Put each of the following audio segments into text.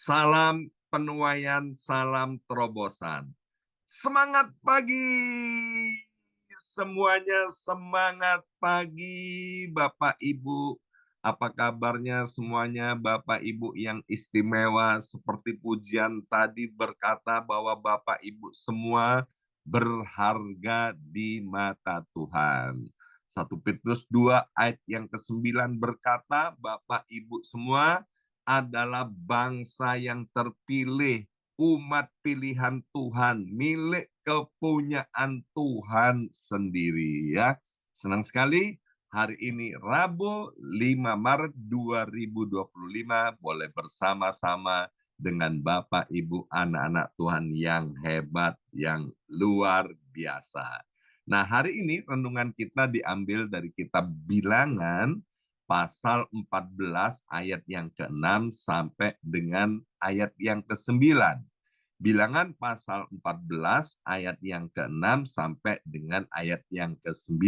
Salam penuaian, salam terobosan. Semangat pagi semuanya, semangat pagi Bapak Ibu. Apa kabarnya semuanya Bapak Ibu yang istimewa, seperti pujian tadi berkata bahwa Bapak Ibu semua berharga di mata Tuhan. 1 Petrus 2 ayat yang ke-9 berkata, Bapak Ibu semua adalah bangsa yang terpilih, umat pilihan Tuhan, milik kepunyaan Tuhan sendiri, ya. Senang sekali hari ini Rabu 5 Maret 2025 boleh bersama-sama dengan Bapak Ibu anak-anak Tuhan yang hebat, yang luar biasa. Nah, hari ini renungan kita diambil dari kitab Bilangan pasal 14 ayat yang ke-6 sampai dengan ayat yang ke-9. Bilangan pasal 14 ayat yang ke-6 sampai dengan ayat yang ke-9.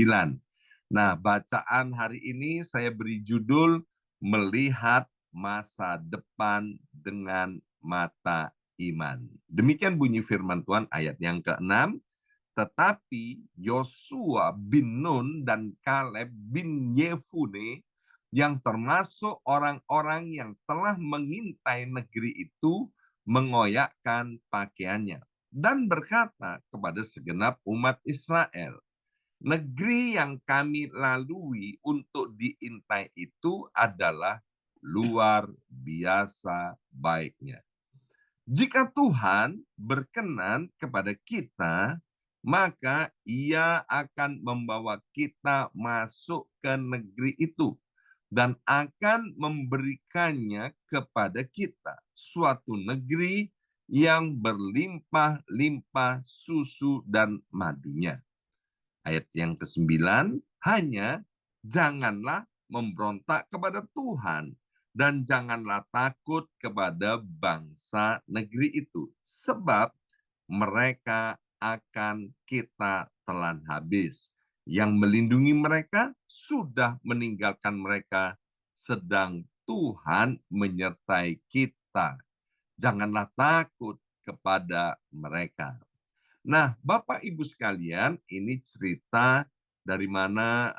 Nah, bacaan hari ini saya beri judul Melihat Masa Depan dengan Mata Iman. Demikian bunyi firman Tuhan ayat yang ke-6. Tetapi Yosua bin Nun dan Kaleb bin Yefune yang termasuk orang-orang yang telah mengintai negeri itu mengoyakkan pakaiannya dan berkata kepada segenap umat Israel, negeri yang kami lalui untuk diintai itu adalah luar biasa baiknya. Jika Tuhan berkenan kepada kita, maka Ia akan membawa kita masuk ke negeri itu dan akan memberikannya kepada kita, suatu negeri yang berlimpah-limpah susu dan madunya. Ayat yang ke-9, hanya janganlah memberontak kepada Tuhan dan janganlah takut kepada bangsa negeri itu, sebab mereka akan kita telan habis. Yang melindungi mereka sudah meninggalkan mereka, sedang Tuhan menyertai kita. Janganlah takut kepada mereka. Nah, Bapak Ibu sekalian, ini cerita dari mana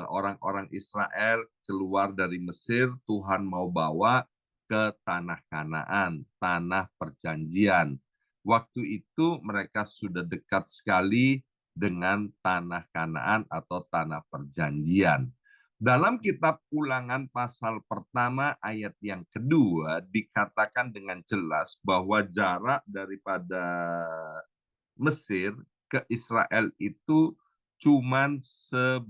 orang-orang Israel keluar dari Mesir, Tuhan mau bawa ke tanah Kanaan, tanah perjanjian. Waktu itu mereka sudah dekat sekali dengan tanah Kanaan atau tanah perjanjian. Dalam kitab Ulangan pasal pertama ayat yang kedua dikatakan dengan jelas bahwa jarak daripada Mesir ke Israel itu cuman 11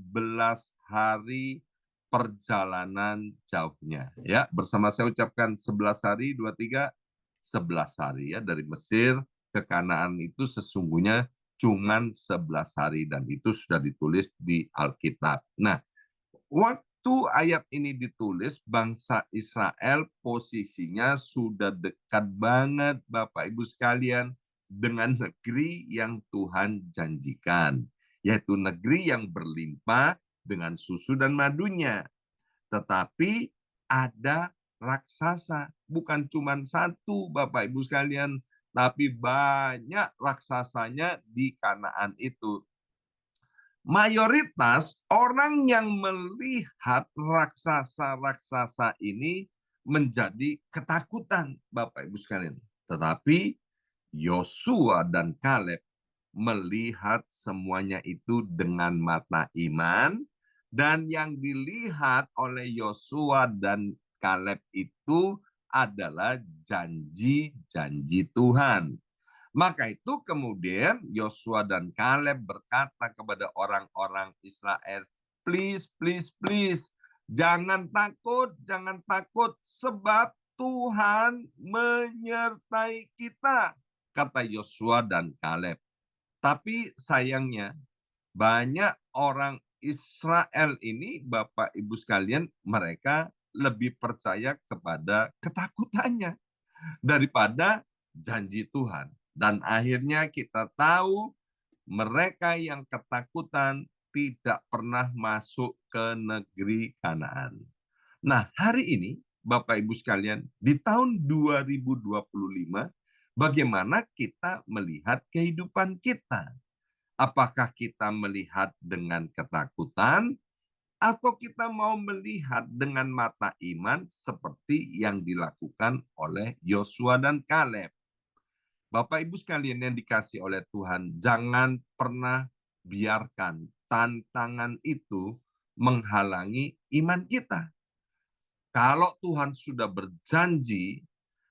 hari perjalanan jauhnya. Ya, bersama saya ucapkan 11 hari, 23, 11 hari ya. Dari Mesir ke Kanaan itu sesungguhnya cuman 11 hari dan itu sudah ditulis di Alkitab. Nah, waktu ayat ini ditulis, bangsa Israel posisinya sudah dekat banget Bapak Ibu sekalian dengan negeri yang Tuhan janjikan, yaitu negeri yang berlimpah dengan susu dan madunya. Tetapi ada raksasa, bukan cuma satu Bapak Ibu sekalian, tapi banyak raksasanya di Kanaan itu. Mayoritas orang yang melihat raksasa-raksasa ini menjadi ketakutan Bapak Ibu sekalian. Tetapi Yosua dan Kaleb melihat semuanya itu dengan mata iman, dan yang dilihat oleh Yosua dan Kaleb itu adalah janji-janji Tuhan. Maka itu kemudian Yosua dan Kaleb berkata kepada orang-orang Israel, please, please, please, jangan takut, sebab Tuhan menyertai kita, kata Yosua dan Kaleb. Tapi sayangnya banyak orang Israel ini, Bapak Ibu sekalian, mereka lebih percaya kepada ketakutannya daripada janji Tuhan. Dan akhirnya kita tahu mereka yang ketakutan tidak pernah masuk ke negeri Kanaan. Nah, hari ini Bapak Ibu sekalian, di tahun 2025, bagaimana kita melihat kehidupan kita? Apakah kita melihat dengan ketakutan, atau kita mau melihat dengan mata iman seperti yang dilakukan oleh Yosua dan Kaleb? Bapak Ibu sekalian yang dikasih oleh Tuhan, jangan pernah biarkan tantangan itu menghalangi iman kita. Kalau Tuhan sudah berjanji,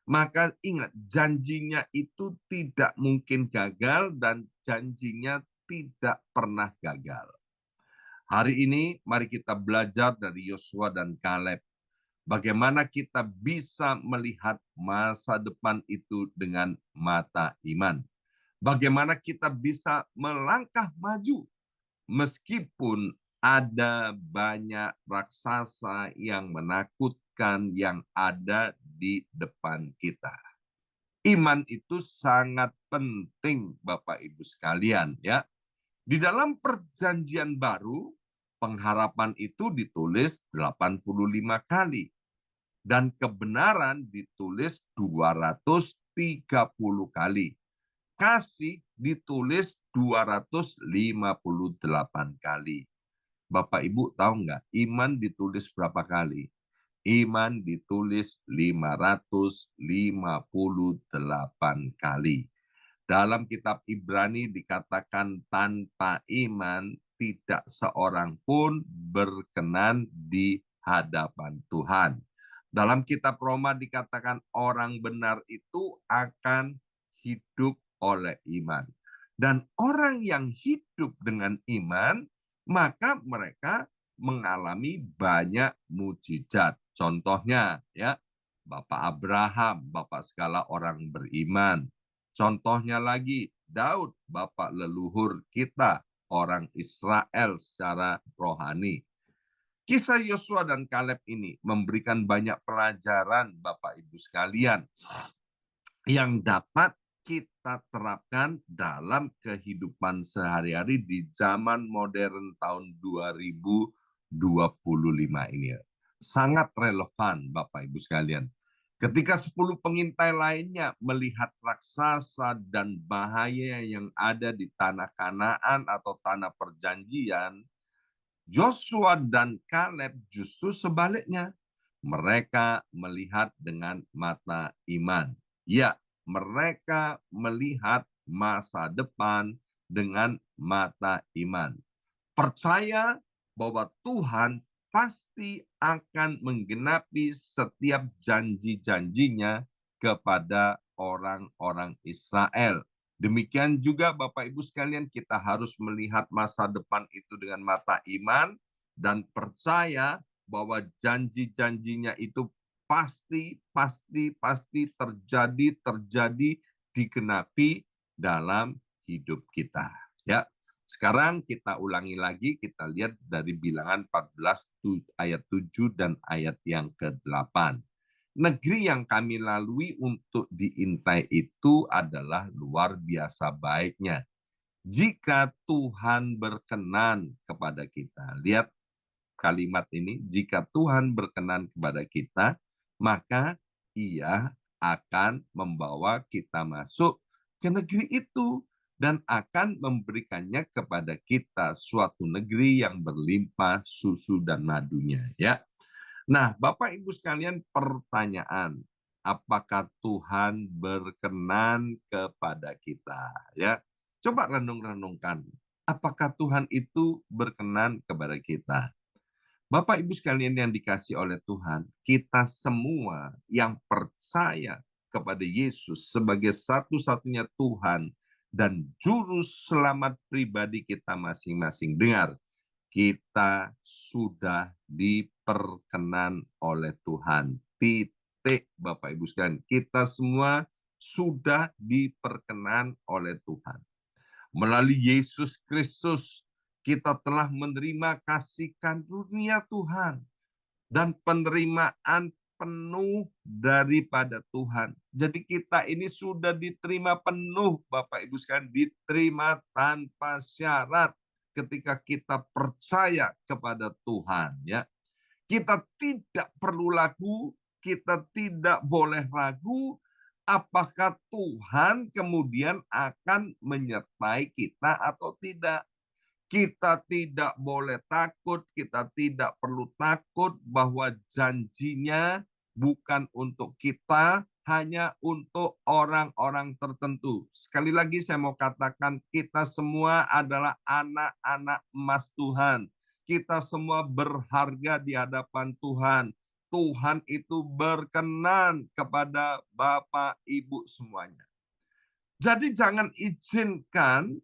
maka ingat, janjinya itu tidak mungkin gagal dan janjinya tidak pernah gagal. Hari ini mari kita belajar dari Yosua dan Kaleb. Bagaimana kita bisa melihat masa depan itu dengan mata iman. Bagaimana kita bisa melangkah maju meskipun ada banyak raksasa yang menakutkan yang ada di depan kita. Iman itu sangat penting Bapak Ibu sekalian ya. Di dalam perjanjian baru, pengharapan itu ditulis 85 kali dan kebenaran ditulis 230 kali. Kasih ditulis 258 kali. Bapak Ibu tahu nggak, iman ditulis berapa kali? Iman ditulis 558 kali. Dalam kitab Ibrani dikatakan tanpa iman tidak seorang pun berkenan di hadapan Tuhan. Dalam kitab Roma dikatakan orang benar itu akan hidup oleh iman. Dan orang yang hidup dengan iman, maka mereka mengalami banyak mujizat. Contohnya ya, Bapak Abraham, bapak segala orang beriman. Contohnya lagi, Daud, bapak leluhur kita, orang Israel secara rohani. Kisah Yosua dan Kaleb ini memberikan banyak pelajaran Bapak Ibu sekalian yang dapat kita terapkan dalam kehidupan sehari-hari di zaman modern tahun 2025 ini. Sangat relevan Bapak Ibu sekalian. Ketika 10 pengintai lainnya melihat raksasa dan bahaya yang ada di tanah Kanaan atau tanah perjanjian, Yosua dan Kaleb justru sebaliknya. Mereka melihat dengan mata iman. Ya, mereka melihat masa depan dengan mata iman. Percaya bahwa Tuhan pasti akan menggenapi setiap janji-janjinya kepada orang-orang Israel. Demikian juga Bapak Ibu sekalian, kita harus melihat masa depan itu dengan mata iman dan percaya bahwa janji-janjinya itu pasti terjadi digenapi dalam hidup kita. Ya, sekarang kita ulangi lagi, kita lihat dari Bilangan 14 ayat 7 dan ayat yang ke-8. Negeri yang kami lalui untuk diintai itu adalah luar biasa baiknya. Jika Tuhan berkenan kepada kita. Lihat kalimat ini, jika Tuhan berkenan kepada kita, maka Ia akan membawa kita masuk ke negeri itu dan akan memberikannya kepada kita suatu negeri yang berlimpah susu dan madunya, ya. Nah, Bapak Ibu sekalian, pertanyaan, apakah Tuhan berkenan kepada kita? Ya, coba renung-renungkan, apakah Tuhan itu berkenan kepada kita? Bapak Ibu sekalian yang dikasih oleh Tuhan, kita semua yang percaya kepada Yesus sebagai satu-satunya Tuhan dan juru selamat pribadi kita masing-masing. Dengar, kita sudah diperkenan oleh Tuhan. Titik Bapak Ibu sekalian. Kita semua sudah diperkenan oleh Tuhan. Melalui Yesus Kristus, kita telah menerima kasih karunia Tuhan dan penerimaan penuh daripada Tuhan. Jadi kita ini sudah diterima penuh Bapak Ibu sekalian, diterima tanpa syarat ketika kita percaya kepada Tuhan, ya. Kita tidak perlu kita tidak boleh ragu apakah Tuhan kemudian akan menyertai kita atau tidak. Kita tidak boleh takut, kita tidak perlu takut bahwa janjinya bukan untuk kita, hanya untuk orang-orang tertentu. Sekali lagi saya mau katakan, kita semua adalah anak-anak emas Tuhan. Kita semua berharga di hadapan Tuhan. Tuhan itu berkenan kepada Bapak, Ibu semuanya. Jadi jangan izinkan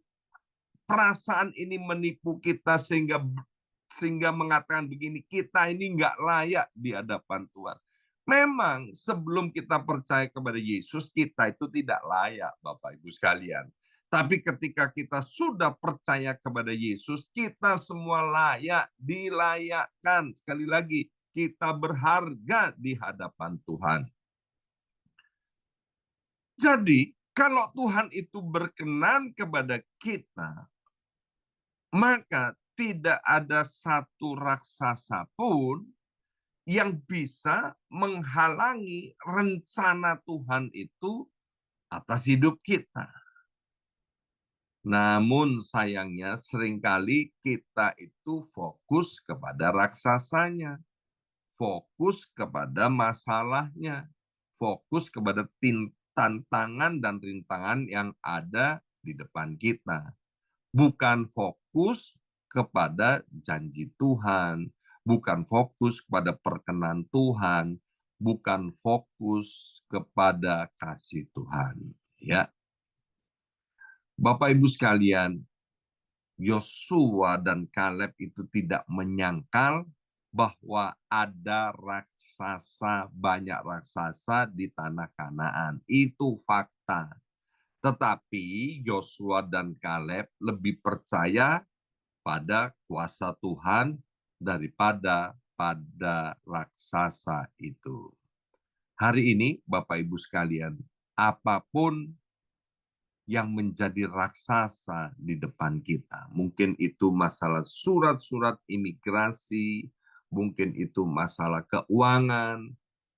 perasaan ini menipu kita sehingga mengatakan begini, kita ini nggak layak di hadapan Tuhan. Memang sebelum kita percaya kepada Yesus, kita itu tidak layak, Bapak Ibu sekalian. Tapi ketika kita sudah percaya kepada Yesus, kita semua layak, dilayakkan. Sekali lagi, kita berharga di hadapan Tuhan. Jadi, kalau Tuhan itu berkenan kepada kita, maka tidak ada satu raksasa pun yang bisa menghalangi rencana Tuhan itu atas hidup kita. Namun sayangnya seringkali kita itu fokus kepada raksasanya, fokus kepada masalahnya, fokus kepada tantangan dan rintangan yang ada di depan kita. Bukan fokus kepada janji Tuhan, bukan fokus kepada perkenan Tuhan, bukan fokus kepada kasih Tuhan. Ya, Bapak Ibu sekalian, Yosua dan Kaleb itu tidak menyangkal bahwa ada raksasa, banyak raksasa di tanah Kanaan. Itu fakta. Tetapi Yosua dan Kaleb lebih percaya pada kuasa Tuhan daripada pada raksasa itu. Hari ini Bapak Ibu sekalian, apapun yang menjadi raksasa di depan kita, mungkin itu masalah surat-surat imigrasi, mungkin itu masalah keuangan,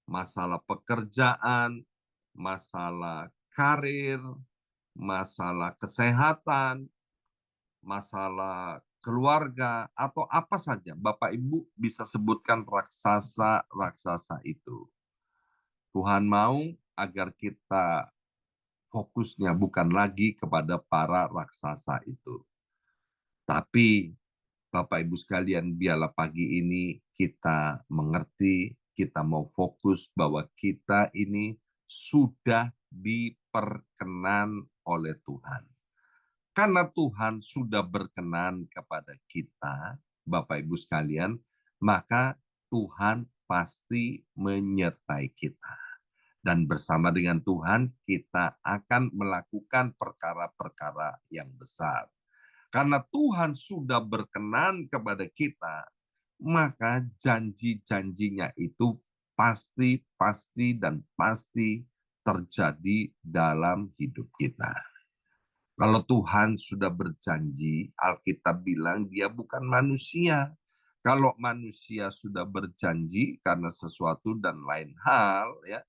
masalah pekerjaan, masalah karir, masalah kesehatan, masalah keluarga, atau apa saja Bapak Ibu bisa sebutkan raksasa-raksasa itu. Tuhan mau agar kita fokusnya bukan lagi kepada para raksasa itu. Tapi Bapak Ibu sekalian, biarlah pagi ini kita mengerti, kita mau fokus bahwa kita ini sudah diperkenan oleh Tuhan. Karena Tuhan sudah berkenan kepada kita, Bapak Ibu sekalian, maka Tuhan pasti menyertai kita. Dan bersama dengan Tuhan, kita akan melakukan perkara-perkara yang besar. Karena Tuhan sudah berkenan kepada kita, maka janji-janjinya itu pasti terjadi dalam hidup kita. Kalau Tuhan sudah berjanji, Alkitab bilang dia bukan manusia. Kalau manusia sudah berjanji karena sesuatu dan lain hal, ya,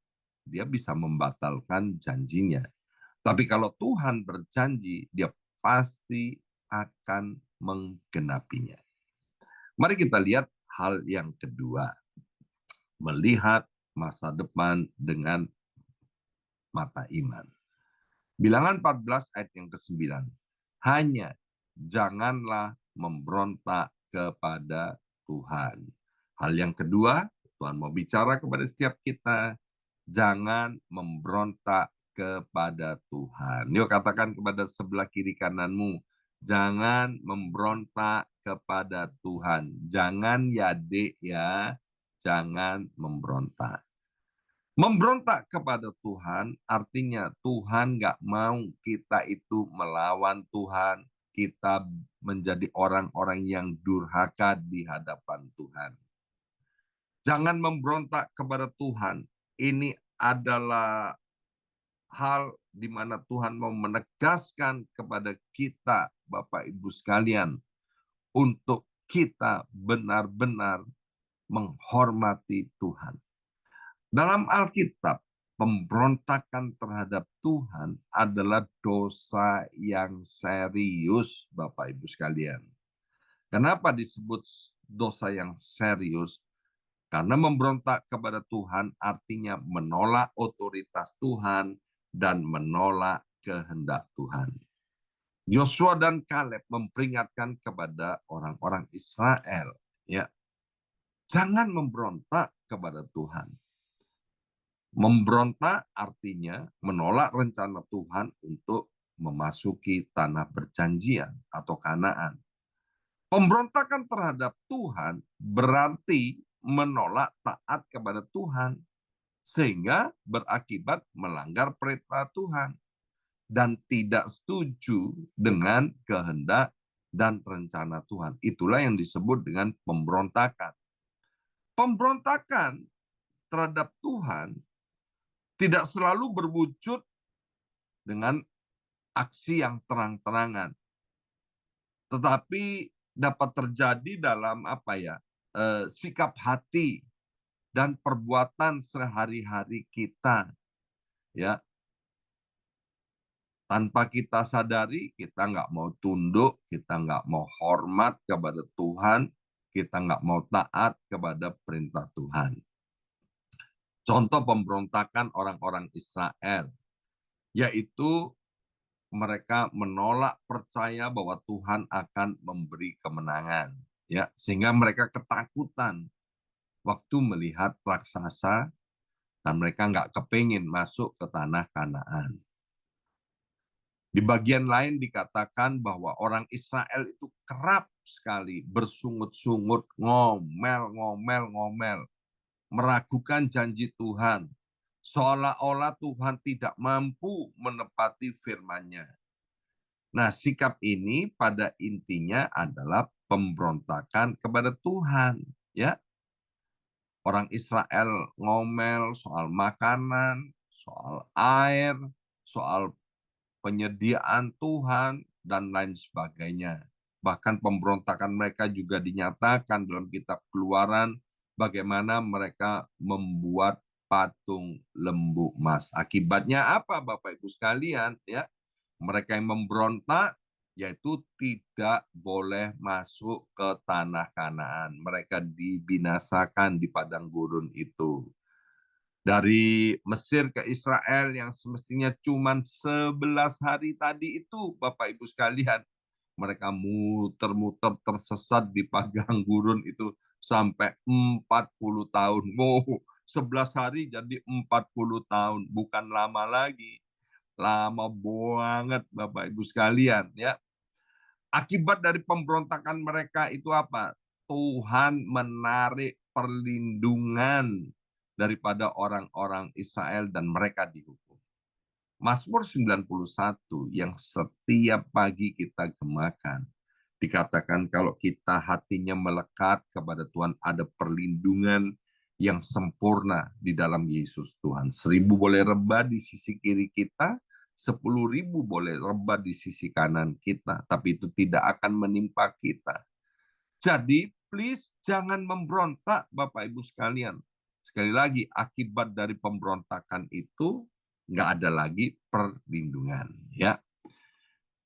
dia bisa membatalkan janjinya. Tapi kalau Tuhan berjanji, dia pasti akan menggenapinya. Mari kita lihat hal yang kedua. Melihat masa depan dengan mata iman. Bilangan 14 ayat yang ke-9. Hanya janganlah memberontak kepada Tuhan. Hal yang kedua, Tuhan mau bicara kepada setiap kita, jangan memberontak kepada Tuhan. Yuk katakan kepada sebelah kiri kananmu, jangan memberontak kepada Tuhan. Jangan ya dek ya, jangan memberontak. Memberontak kepada Tuhan artinya Tuhan nggak mau kita itu melawan Tuhan. Kita menjadi orang-orang yang durhaka di hadapan Tuhan. Jangan memberontak kepada Tuhan. Ini adalah hal di mana Tuhan mau menegaskan kepada kita, Bapak Ibu sekalian, untuk kita benar-benar menghormati Tuhan. Dalam Alkitab, pemberontakan terhadap Tuhan adalah dosa yang serius, Bapak Ibu sekalian. Kenapa disebut dosa yang serius? Karena memberontak kepada Tuhan artinya menolak otoritas Tuhan dan menolak kehendak Tuhan. Yosua dan Kaleb memperingatkan kepada orang-orang Israel, ya, jangan memberontak kepada Tuhan. Memberontak artinya menolak rencana Tuhan untuk memasuki tanah perjanjian atau Kanaan. Pemberontakan terhadap Tuhan berarti menolak taat kepada Tuhan, sehingga berakibat melanggar perintah Tuhan dan tidak setuju dengan kehendak dan rencana Tuhan. Itulah yang disebut dengan pemberontakan. Pemberontakan terhadap Tuhan tidak selalu berwujud dengan aksi yang terang-terangan, tetapi dapat terjadi dalam sikap hati dan perbuatan sehari-hari kita, ya. Tanpa kita sadari, kita nggak mau tunduk, kita nggak mau hormat kepada Tuhan, kita nggak mau taat kepada perintah Tuhan. Contoh pemberontakan orang-orang Israel, yaitu mereka menolak percaya bahwa Tuhan akan memberi kemenangan, ya, sehingga mereka ketakutan waktu melihat raksasa dan mereka nggak kepingin masuk ke tanah Kanaan. Di bagian lain dikatakan bahwa orang Israel itu kerap sekali bersungut-sungut, ngomel, meragukan janji Tuhan, seolah-olah Tuhan tidak mampu menepati firman-Nya. Nah, sikap ini pada intinya adalah pemberontakan kepada Tuhan, ya. Orang Israel ngomel soal makanan, soal air, soal penyediaan Tuhan, dan lain sebagainya. Bahkan pemberontakan mereka juga dinyatakan dalam kitab Keluaran, bagaimana mereka membuat patung lembu emas. Akibatnya apa, Bapak Ibu sekalian? Ya, mereka yang memberontak yaitu tidak boleh masuk ke tanah Kanaan. Mereka dibinasakan di padang gurun itu. Dari Mesir ke Israel yang semestinya cuma 11 hari tadi itu, Bapak Ibu sekalian, mereka muter-muter tersesat di padang gurun itu sampai 40 tahun. Wow, 11 hari jadi 40 tahun, bukan lama lagi. Lama banget Bapak Ibu sekalian, ya. Akibat dari pemberontakan mereka itu apa? Tuhan menarik perlindungan daripada orang-orang Israel dan mereka dihukum. Mazmur 91 yang setiap pagi kita gemakan, dikatakan kalau kita hatinya melekat kepada Tuhan, ada perlindungan yang sempurna di dalam Yesus Tuhan. 1.000 boleh rebah di sisi kiri kita, 10.000 boleh rebah di sisi kanan kita, tapi itu tidak akan menimpa kita. Jadi, please jangan memberontak, Bapak Ibu sekalian. Sekali lagi, akibat dari pemberontakan itu nggak ada lagi perlindungan, ya.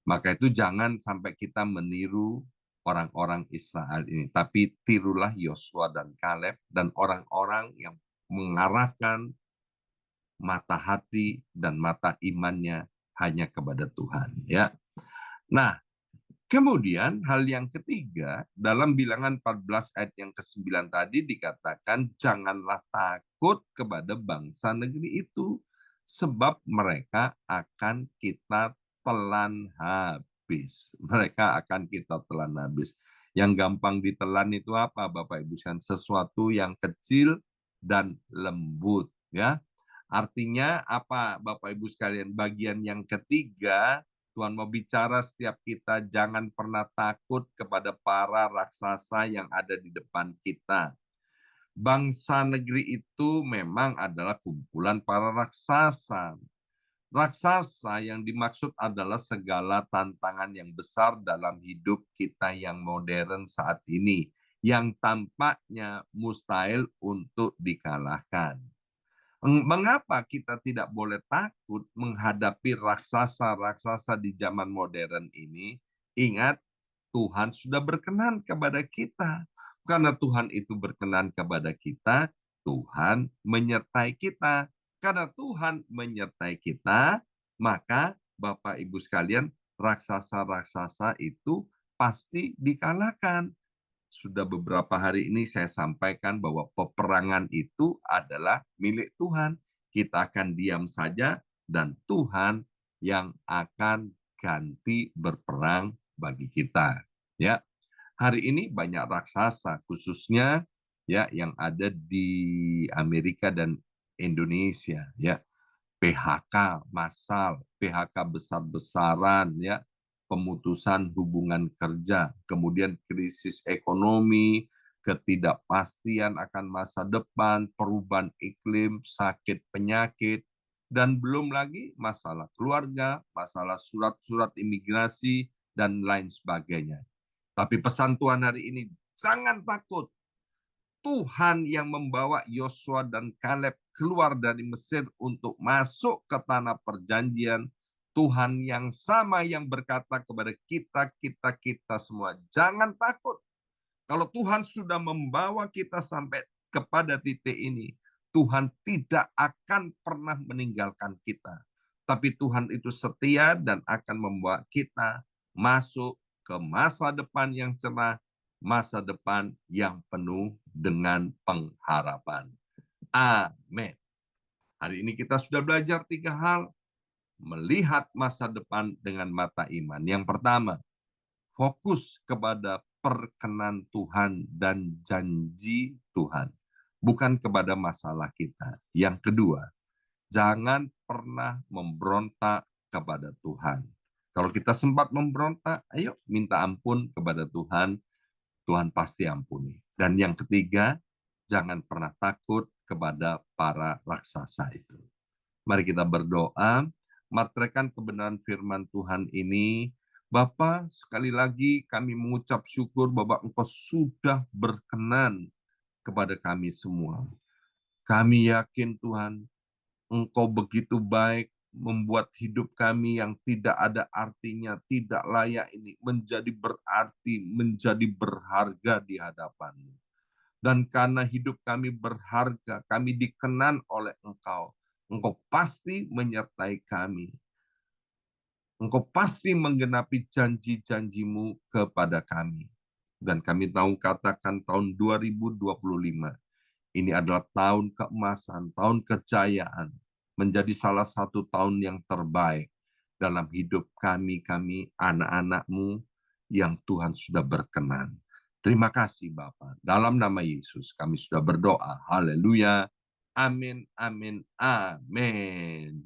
Maka itu jangan sampai kita meniru orang-orang Israel ini, tapi tirulah Yosua dan Kaleb dan orang-orang yang mengarahkan mata hati dan mata imannya hanya kepada Tuhan, ya. Nah, kemudian hal yang ketiga, dalam Bilangan 14 ayat yang ke-9 tadi dikatakan janganlah takut kepada bangsa negeri itu, sebab mereka akan kita telan habis. Mereka akan kita telan habis. Yang gampang ditelan itu apa, Bapak Ibu sekalian? Sesuatu yang kecil dan lembut, ya. Artinya apa, Bapak Ibu sekalian? Bagian yang ketiga, Tuhan mau bicara setiap kita jangan pernah takut kepada para raksasa yang ada di depan kita. Bangsa negeri itu memang adalah kumpulan para raksasa. Raksasa yang dimaksud adalah segala tantangan yang besar dalam hidup kita yang modern saat ini, yang tampaknya mustahil untuk dikalahkan. Mengapa kita tidak boleh takut menghadapi raksasa-raksasa di zaman modern ini? Ingat, Tuhan sudah berkenan kepada kita. Karena Tuhan itu berkenan kepada kita, Tuhan menyertai kita. Karena Tuhan menyertai kita, maka Bapak Ibu sekalian, raksasa-raksasa itu pasti dikalahkan. Sudah beberapa hari ini saya sampaikan bahwa peperangan itu adalah milik Tuhan. Kita akan diam saja dan Tuhan yang akan ganti berperang bagi kita. Ya, hari ini banyak raksasa khususnya ya yang ada di Amerika dan Indonesia ya. PHK massal, PHK besar-besaran ya, pemutusan hubungan kerja, kemudian krisis ekonomi, ketidakpastian akan masa depan, perubahan iklim, sakit penyakit, dan belum lagi masalah keluarga, masalah surat-surat imigrasi, dan lain sebagainya. Tapi pesan Tuhan hari ini, jangan takut. Tuhan yang membawa Yosua dan Kaleb keluar dari Mesir untuk masuk ke tanah perjanjian. Tuhan yang sama yang berkata kepada kita semua, jangan takut. Kalau Tuhan sudah membawa kita sampai kepada titik ini, Tuhan tidak akan pernah meninggalkan kita. Tapi Tuhan itu setia dan akan membawa kita masuk ke masa depan yang cerah, masa depan yang penuh dengan pengharapan. Amin. Hari ini kita sudah belajar 3 hal. Melihat masa depan dengan mata iman. Yang pertama, fokus kepada perkenan Tuhan dan janji Tuhan. Bukan kepada masalah kita. Yang kedua, jangan pernah memberontak kepada Tuhan. Kalau kita sempat memberontak, ayo minta ampun kepada Tuhan. Tuhan pasti ampuni. Dan yang ketiga, jangan pernah takut kepada para raksasa itu. Mari kita berdoa, materaikan kebenaran firman Tuhan ini. Bapa, sekali lagi kami mengucap syukur bahwa Engkau sudah berkenan kepada kami semua. Kami yakin Tuhan, Engkau begitu baik membuat hidup kami yang tidak ada artinya, tidak layak ini menjadi berarti, menjadi berharga di hadapan-Mu. Dan karena hidup kami berharga, kami dikenan oleh Engkau. Engkau pasti menyertai kami. Engkau pasti menggenapi janji-janji-Mu kepada kami. Dan kami tahu katakan tahun 2025, ini adalah tahun keemasan, tahun kejayaan, menjadi salah satu tahun yang terbaik dalam hidup kami anak-anak-Mu yang Tuhan sudah berkenan. Terima kasih Bapa. Dalam nama Yesus kami sudah berdoa. Haleluya. Amin, amin, amin.